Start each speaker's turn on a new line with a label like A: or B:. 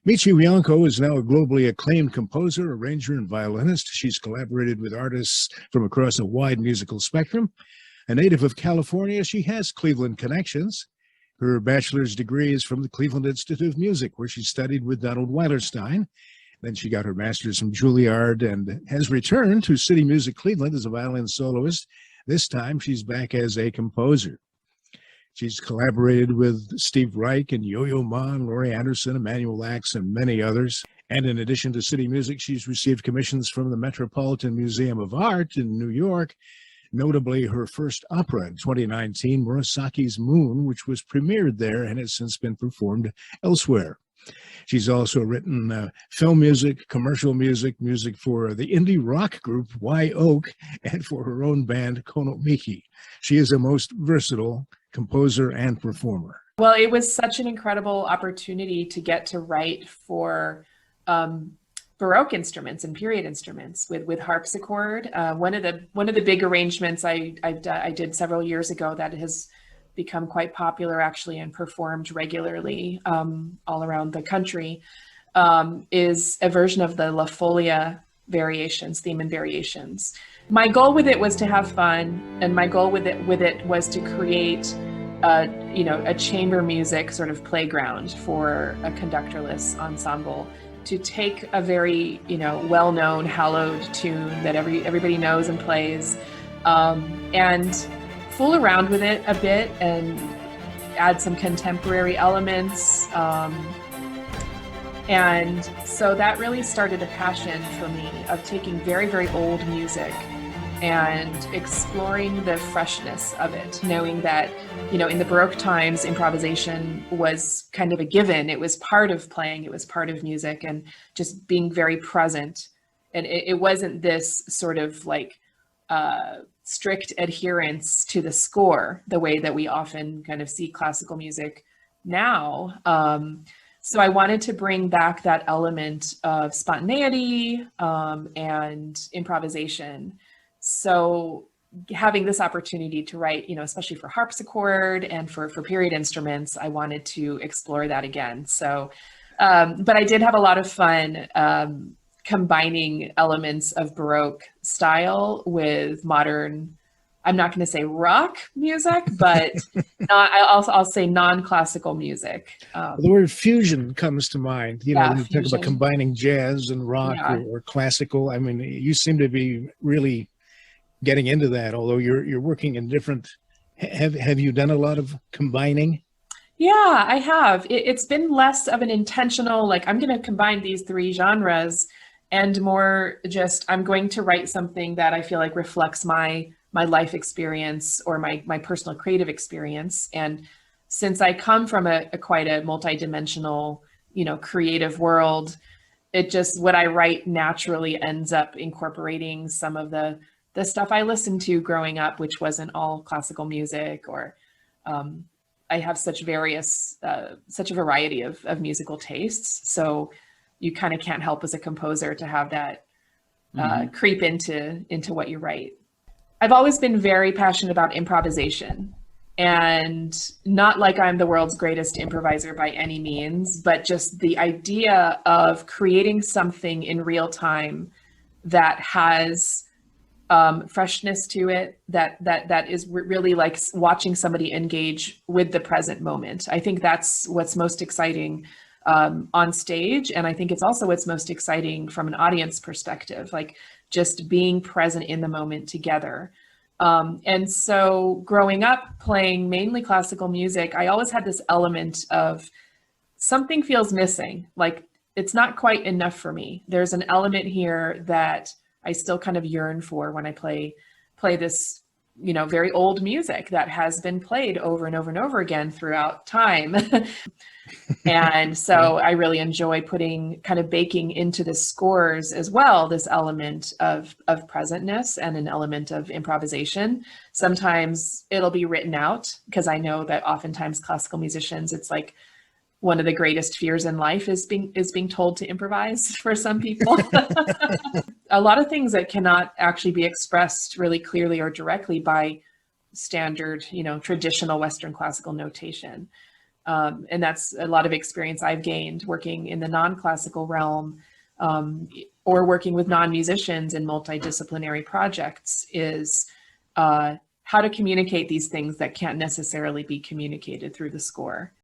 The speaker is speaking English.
A: Michi Wiancko is now a globally acclaimed composer, arranger, and violinist. She's collaborated with artists from across a wide musical spectrum. A native of California, she has Cleveland connections. Her bachelor's degree is from the Cleveland Institute of Music, where she studied with Donald Weilerstein. Then she got her master's from Juilliard and has returned to CityMusic Cleveland as a violin soloist. This time, she's back as a composer. She's collaborated with Steve Reich and Yo-Yo Ma, Laurie Anderson, Emmanuel Axe, and many others. And in addition to city music, she's received commissions from the Metropolitan Museum of Art in New York, notably her first opera in 2019, Murasaki's Moon, which was premiered there and has since been performed elsewhere. She's also written film music, commercial music, music for the indie rock group Y Oak, and for her own band, Kono Miki. She is a most versatile composer and performer.
B: Well, it was such an incredible opportunity to get to write for Baroque instruments and period instruments with harpsichord. One of the big arrangements I did several years ago that has become quite popular actually and performed regularly all around the country is a version of the La Folia variations, theme and variations. My goal with it was to have fun, and my goal with it was to create a chamber music sort of playground for a conductorless ensemble to take a very well-known hallowed tune that everybody knows and plays and fool around with it a bit and add some contemporary elements. And so that really started a passion for me of taking very, very old music and exploring the freshness of it, knowing that, in the Baroque times, improvisation was kind of a given. It was part of playing, it was part of music, and just being very present. And it wasn't this sort of like strict adherence to the score, the way that we often kind of see classical music now. So I wanted to bring back that element of spontaneity and improvisation. So having this opportunity to write, especially for harpsichord and for period instruments, I wanted to explore that again. So, but I did have a lot of fun combining elements of Baroque style with modern, I'm not going to say rock music, but I'll say non-classical music.
A: The word fusion comes to mind. When you
B: fusion.
A: talk about combining jazz and rock or classical. I mean, you seem to be really getting into that, although you're working in different. Have you done a lot of combining?
B: Yeah, I have. It's been less of an intentional, like I'm going to combine these three genres, and more just I'm going to write something that I feel like reflects my life experience or my personal creative experience. And since I come from a quite a multidimensional, creative world, it just, what I write naturally ends up incorporating some of the stuff I listened to growing up, which wasn't all classical music, or I have such a variety of musical tastes. So you kind of can't help as a composer to have that creep into what you write. I've always been very passionate about improvisation, and not like I'm the world's greatest improviser by any means, but just the idea of creating something in real time that has freshness to it, that is really like watching somebody engage with the present moment. I think that's what's most exciting on stage. And I think it's also what's most exciting from an audience perspective, like just being present in the moment together. And so growing up playing mainly classical music, I always had this element of something feels missing, like it's not quite enough for me. There's an element here that I still kind of yearn for when I play this, very old music that has been played over and over and over again throughout time. And so I really enjoy baking into the scores as well, this element of presentness and an element of improvisation. Sometimes it'll be written out, because I know that oftentimes classical musicians, it's like one of the greatest fears in life is being told to improvise for some people. A lot of things that cannot actually be expressed really clearly or directly by standard, traditional Western classical notation. And that's a lot of experience I've gained working in the non-classical realm, or working with non-musicians in multidisciplinary projects, is how to communicate these things that can't necessarily be communicated through the score.